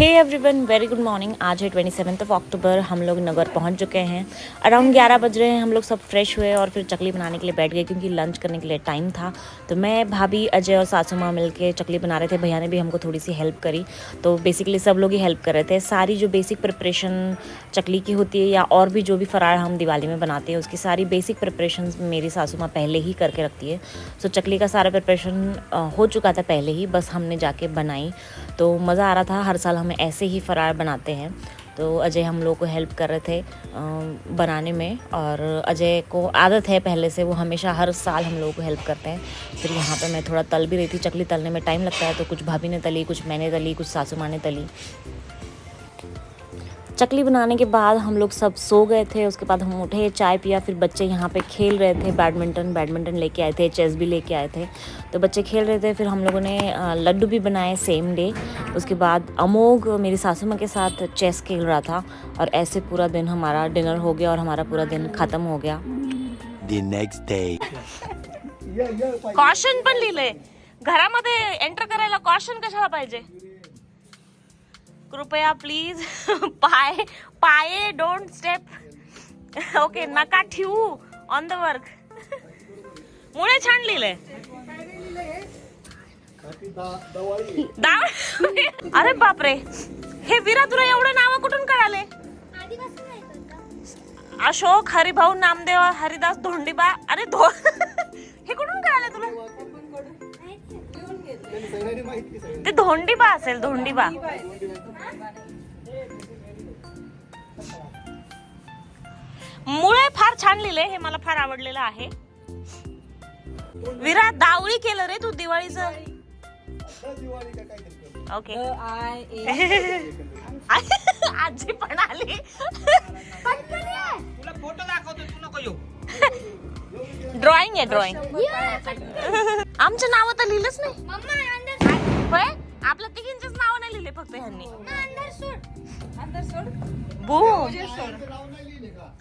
Hey everyone, very good morning. आज है 27 अक्टूबर। हम लोग नगर पहुंच चुके हैं। अराउंड 11 बज रहे हैं। हम लोग सब फ्रेश हुए और फिर चकली बनाने के लिए बैठ गए क्योंकि लंच करने के लिए टाइम था। तो मैं, भाभी, अजय और सासू माँ मिल के चकली बना रहे थे। भैया ने भी हमको थोड़ी सी हेल्प करी। तो बेसिकली सब लोग ही हेल्प कर रहे थे। सारी जो बेसिक प्रिपरेशन चकली की होती है या और भी जो भी फरार हम दिवाली में बनाते हैं उसकी सारी बेसिक प्रिपरेशन मेरी सासू माँ पहले ही करके रखती है। सो चकली का सारा प्रिपरेशन हो चुका था पहले ही, बस हमने जाके बनाई। तो मज़ा आ रहा था। हर साल हम ऐसे ही फरार बनाते हैं। तो अजय हम लोग को हेल्प कर रहे थे बनाने में, और अजय को आदत है पहले से, वो हमेशा हर साल हम लोगों को हेल्प करते हैं। फिर यहाँ पे मैं थोड़ा तल भी रही थी। चकली तलने में टाइम लगता है, तो कुछ भाभी ने तली, कुछ मैंने तली, कुछ सासू माँ ने तली। चकली बनाने के बाद हम लोग सब सो गए थे। उसके बाद हम उठे, चाय पिया, फिर बच्चे यहाँ पे खेल रहे थे। बैडमिंटन लेके आए थे, चेस भी लेके आए थे, तो बच्चे खेल रहे थे। फिर हम लोगों ने लड्डू भी बनाए सेम डे। उसके बाद अमोघ मेरी सासू माँ के साथ चेस खेल रहा था, और ऐसे पूरा दिन हमारा डिनर हो गया और हमारा पूरा दिन ख़त्म हो गया। The next day. कॉशन पण लिहिलंय घरामध्ये, एंटर करायला कॉशन कशाला पाहिजे? कृपया प्लीज पाये डोंट स्टेप। ओके, नका ठेवू ऑन द वर्क। मुळे छान लिहिलंय। अरे बापरे, हे वीरा, तुला एवढे नाव कुठून कळाले? अशोक, हरिभाऊ, नामदेव, हरिदास, धोंडीबा। अरे हे कुठून कळाले तुला? ते धोंडीबा असेल, धोंडीबा। मुळे फार छान लिहिले, हे मला फार आवडलेलं आहे। विरा, दावळी केलं रे तू दिवाळीचं। ओके, आजी पण आली। तुला फोटो दाखवतो, तू नको येऊ। ड्रॉइंग आहे, ड्रॉइंग। आमचं नाव तर लिहिलंच नाही होय, आपल्या तिघींचेच नाव नाही लिहिले, फक्त ह्यांनी।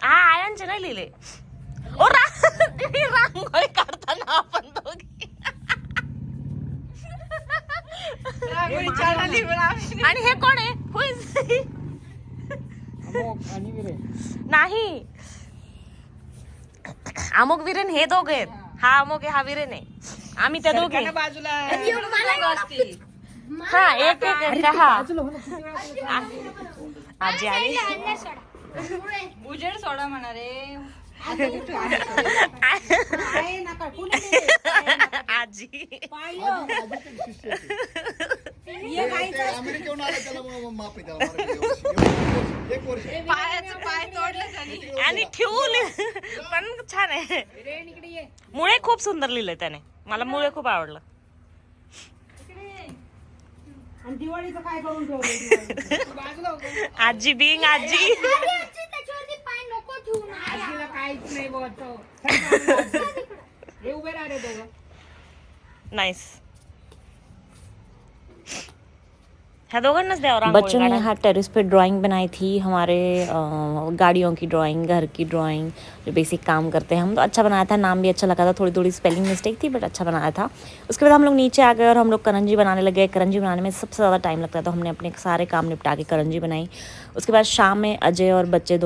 हा, आयांचे नाही लिहिले। ओ रांगोळी काढताना आपण दोघी। आणि हे कोण आहे? नाही, अमोक वीरेन हे दोघे आहेत। हा अमोक आहे, हा वीरेन आहे। आम्ही त्या दोघे बाजूला। हा, एक हा आजी आली। उजेड सोडा म्हणा रे। आजी पाय तोडलं त्यांनी आणि ठेवून पण छान आहे। मुळे खूप सुंदर लिहिलंय त्याने, मला मुळे खूप आवडलं। दिवाळीचं काय करून ठेवलं? आजी बिंग आजी। आजीला काहीच नाही बोलतो। हे उभे राहा रे दोघं। नाइस। बच्चों ने यहाँ टेरेस पे ड्राइंग बनाई थी, हमारे गाड़ियों की ड्राइंग, घर की ड्राइंग, जो बेसिक काम करते हैं हम। तो अच्छा बनाया था, नाम भी अच्छा लगा था। थोड़ी थोड़ी स्पेलिंग मिस्टेक थी, बट अच्छा बनाया था। उसके बाद हम लोग नीचे आ गए और हम लोग करंजी बनाने लगे। करंजी बनाने में सबसे ज़्यादा टाइम लगता है, तो हमने अपने सारे काम निपटा के करंजी बनाई। उसके बाद शाम में अजय और बच्चे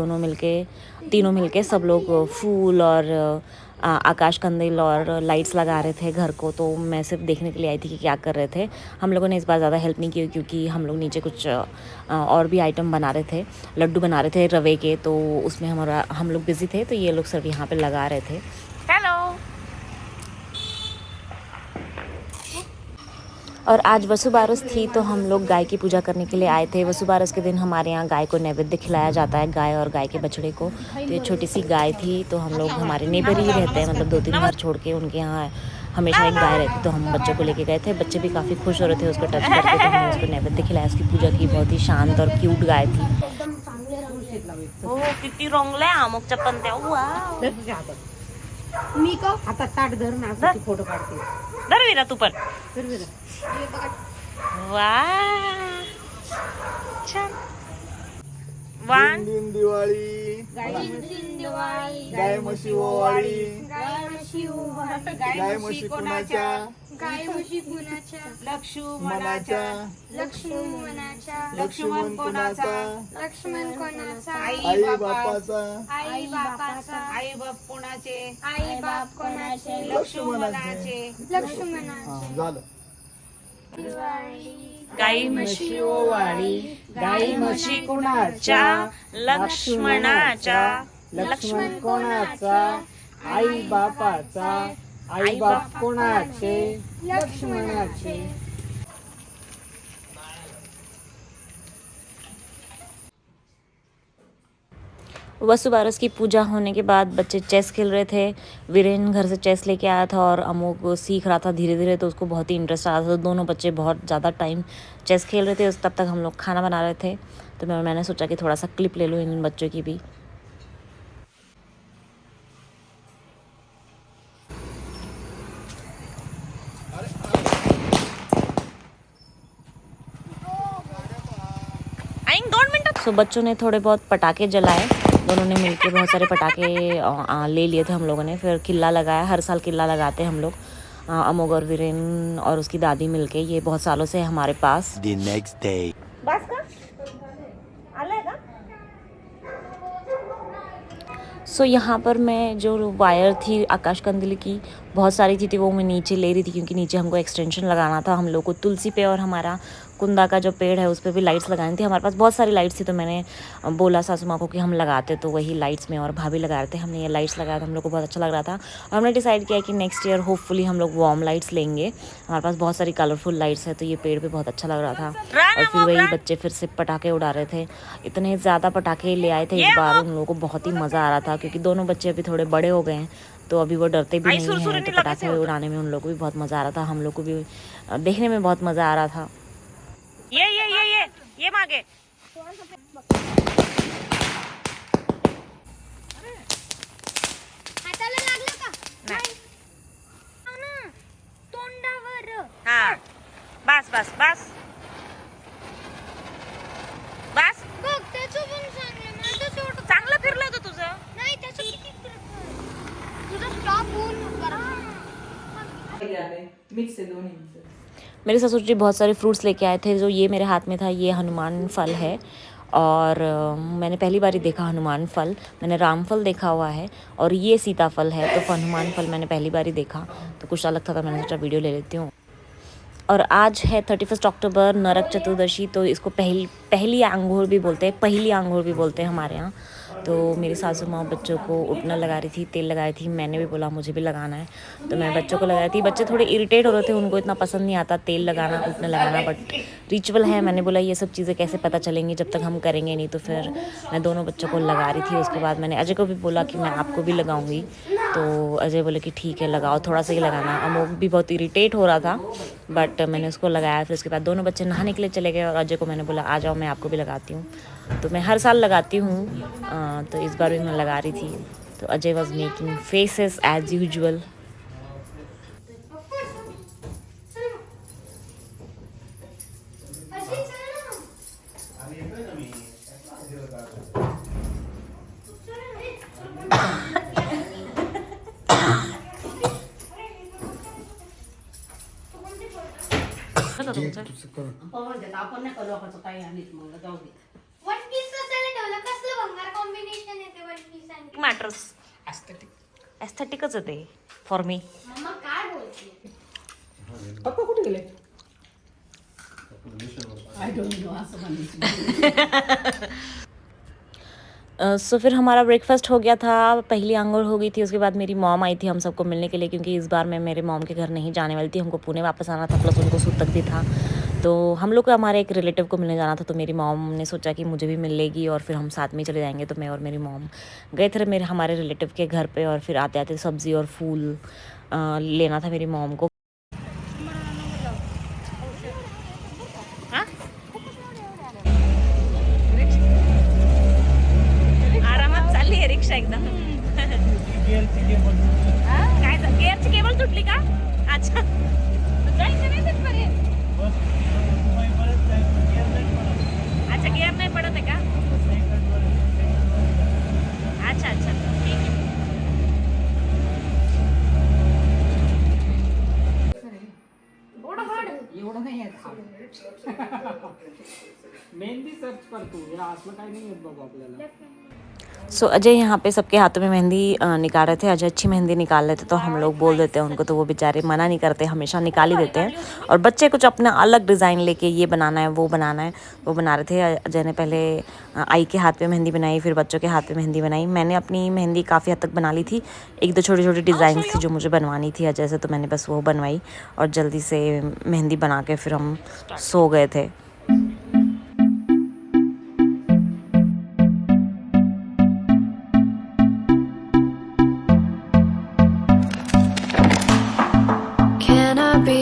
तीनों मिलके सब लोग फूल और आकाश कंदील और लाइट्स लगा रहे थे घर को। तो मैं सिर्फ देखने के लिए आई थी कि क्या कर रहे थे। हम लोगों ने इस बार ज़्यादा हेल्प नहीं की क्योंकि हम लोग नीचे कुछ और भी आइटम बना रहे थे। लड्डू बना रहे थे रवे के, तो उसमें हम लोग बिजी थे, तो ये लोग सिर्फ यहाँ पे लगा रहे थे। हेलो। और आज वसुबारस थी, तो हम लोग गाय की पूजा करने के लिए आए थे। वसुबारस के दिन हमारे यहाँ गाय को नैवेद्य खिलाया जाता है, गाय और गाय के बछड़े को। तो ये छोटी सी गाय थी, तो हम लोग, हमारे नेबर ही रहते हैं, मतलब 2-3 घर छोड़ के उनके यहाँ हमेशा एक गाय रहती, तो हम बच्चों को लेके गए थे। बच्चे भी काफ़ी खुश हो रहे थे उसको टच करके, तो हमने उसको नैवेद्य खिलाया, उसकी पूजा की। बहुत ही शांत और क्यूट गाय थी। हो, किती रंगल्या अमुकच्या पंत्या। वाव, मी का आता ताट धर ना, असं फोटो काढते। धर वीरा तू पण। वाह, छान। वन दिवाळी, गाय म्हशी ओवाळी, गाय म्हशी कोणाच्या, गाय म्हशी कुणाच्या लक्ष्मणाच्या लक्ष्मण कोणाचा लक्ष्मण कोणाचा आई बापाचा आई बापाचा आई बाप कोणाचे आई बाप कोणाचे लक्ष्मणाचे लक्ष्मणाचे झालं. गाई म्हशी वाडी गाई म्हशी कोणाच्या लक्ष्मणाच्या लक्ष्मण कोणाचा आई बापाचा आई बाप कोणाचे लक्ष्मणाचे वसुबारस की पूजा होने के बाद बच्चे चेस खेल रहे थे। वीरेन घर से चेस लेके आया था और अमोक सीख रहा था धीरे धीरे, तो उसको बहुत ही इंटरेस्ट आ रहा था। दोनों बच्चे बहुत ज़्यादा टाइम चेस खेल रहे थे। तब तक हम लोग खाना बना रहे थे, तो मैंने सोचा कि थोड़ा सा क्लिप ले लूँ इन बच्चों की भी। सो बच्चों ने थोड़े बहुत पटाखे जलाए, दोनों ने मिलके बहुत सारे पटाखे ले लिए थे हम लोगों ने। फिर किल्ला लगाया, हर साल किल्ला लगाते हैं हम लोग, अमोग और वीरेन और उसकी दादी मिलके। ये बहुत सालों से है हमारे पास। The next day. बस का आला का। सो यहाँ पर मैं जो वायर थी आकाश कंदील की बहुत सारी थी वो मैं नीचे ले रही थी, क्योंकि नीचे हमको एक्सटेंशन लगाना था। हम लोग को तुलसी पे और हमारा कुंदा का जो पेड़ है उस पर भी लाइट्स लगानी थी। हमारे पास बहुत सारी लाइट्स थी, तो मैंने बोला सासू माँ को कि हम लगाते, तो वही लाइट्स में और भाभी लगा रहे थे। हमने ये लाइट्स लगाया था, हम लोग को बहुत अच्छा लग रहा था। और हमने डिसाइड किया कि नेक्स्ट ईयर होपफुली हम लोग वार्म लाइट्स लेंगे। हमारे पास बहुत सारी कलरफुल लाइट्स है, तो ये पेड़ पे बहुत अच्छा लग रहा था। और फिर वही बच्चे फिर से पटाखे उड़ा रहे थे। इतने ज़्यादा पटाखे ले आए थे इस बार, उन लोगों को बहुत ही मज़ा आ रहा था, क्योंकि दोनों बच्चे अभी थोड़े बड़े हो गए हैं, तो अभी वो डरते भी नहीं हैं। तो पटाखे उड़ाने में उन लोगों को भी बहुत मज़ा आ रहा था, हम लोग को भी देखने में बहुत मज़ा आ रहा था। ये मांगे हाताला लागलं का नाही ना तोंडावर हाँ बस बस बस बस बघ त्याचं पण चांगलं ना, तर शेवट चांगलं फिरलं होतं तुझं। नाही त्याचं किती फिरतं तुझं स्टॉप होऊन करा मिक्स है दोनों। मेरे ससुर जी बहुत सारे फ्रूट्स लेके आए थे। जो ये मेरे हाथ में था ये हनुमान फल है, और मैंने पहली बार ही देखा हनुमान फल। मैंने रामफल देखा हुआ है और ये सीताफल है, तो हनुमान फल मैंने पहली बार ही देखा, तो कुछ अलग था, तो मैंने सोचा वीडियो ले लेती हूँ। और आज है 31 अक्टूबर नरक चतुर्दशी, तो इसको पहली अंगूर भी बोलते हैं, पहली अंगूर भी बोलते हैं हमारे यहाँ। तो मेरी सासू माँ बच्चों को उठना लगा रही थी, तेल लगाई थी। मैंने भी बोला मुझे भी लगाना है, तो मैं बच्चों को लगाई थी। बच्चे थोड़े इरिटेट हो रहे थे, उनको इतना पसंद नहीं आता तेल लगाना, उठना लगाना, बट रिचुअल है। मैंने बोला ये सब चीज़ें कैसे पता चलेंगी जब तक हम करेंगे नहीं, तो फिर मैं दोनों बच्चों को लगा रही थी। उसके बाद मैंने अजय को भी बोला कि मैं आपको भी लगाऊंगी, तो अजय बोले कि ठीक है लगाओ, थोड़ा सा ही लगाना। अमोक भी बहुत इरिटेट हो रहा था, बट मैंने उसको लगाया। फिर उसके बाद दोनों बच्चे नहाने के लिए चले गए, और अजय को मैंने बोला आ जाओ मैं आपको भी लगाती हूँ। तो मैं हर साल लगाती हूँ, तो इस बार भी मैं लगा रही थी। तो Ajay was making faces as usual. One piece कशाला ठेवलं, कसलं भंगार कॉम्बिनेशन येते वन पीस आणि मॅटर्स एस्थेटिकच आहे ते फॉर मी। मम्मा काय बोलते पप्पा कुठे गेले? आय डोंट नो असं म्हणायचं। सो फिर हमारा ब्रेकफास्ट हो गया था, पहली अंगूर हो गई थी। उसके बाद मेरी मॉम आई थी हम सबको मिलने के लिए, क्योंकि इस बार मैं मेरे मॉम के घर नहीं जाने वाली थी, हमको पुणे वापस आना था, प्लस उनको सूतक भी था। तो हम लोग को हमारे एक रिलेटिव को मिलने जाना था, तो मेरी मॉम ने सोचा कि मुझे भी मिल लेगी और फिर हम साथ में चले जाएंगे। तो मैं और मेरी मॉम गए थे हमारे रिलेटिव के घर पे, और फिर आते आते सब्ज़ी और फूल लेना था मेरी मॉम को। आरामात चालली आहे रिक्षा एकदम। काय गेअरची केबल तुटली का? अच्छा जायचं नाही तिथपर्यंत। अच्छा गियर नाही पडत आहे का? अच्छा अच्छा ठीक आहे। मेहंदी सर्च कर तू, या असलं काही नाही येत बघू आपल्याला. सो अजय यहाँ पे सबके हाथों में मेहंदी निकाल रहे थे। अजय अच्छी मेहंदी निकाल लेते तो हम लोग बोल देते हैं उनको, तो वो बेचारे मना नहीं करते, हमेशा निकाल ही देते हैं। और बच्चे कुछ अपना अलग डिज़ाइन लेके ये बनाना है वो बनाना है वो बना रहे थे। अजय ने पहले आई के हाथ पे मेहंदी बनाई, फिर बच्चों के हाथ पे मेहंदी बनाई। मैंने अपनी मेहंदी काफ़ी हद तक बना ली थी, एक दो छोटी छोटी डिज़ाइन थी जो मुझे बनवानी थी अजय से, तो मैंने बस वो बनवाई और जल्दी से मेहंदी बना के फिर हम सो गए थे।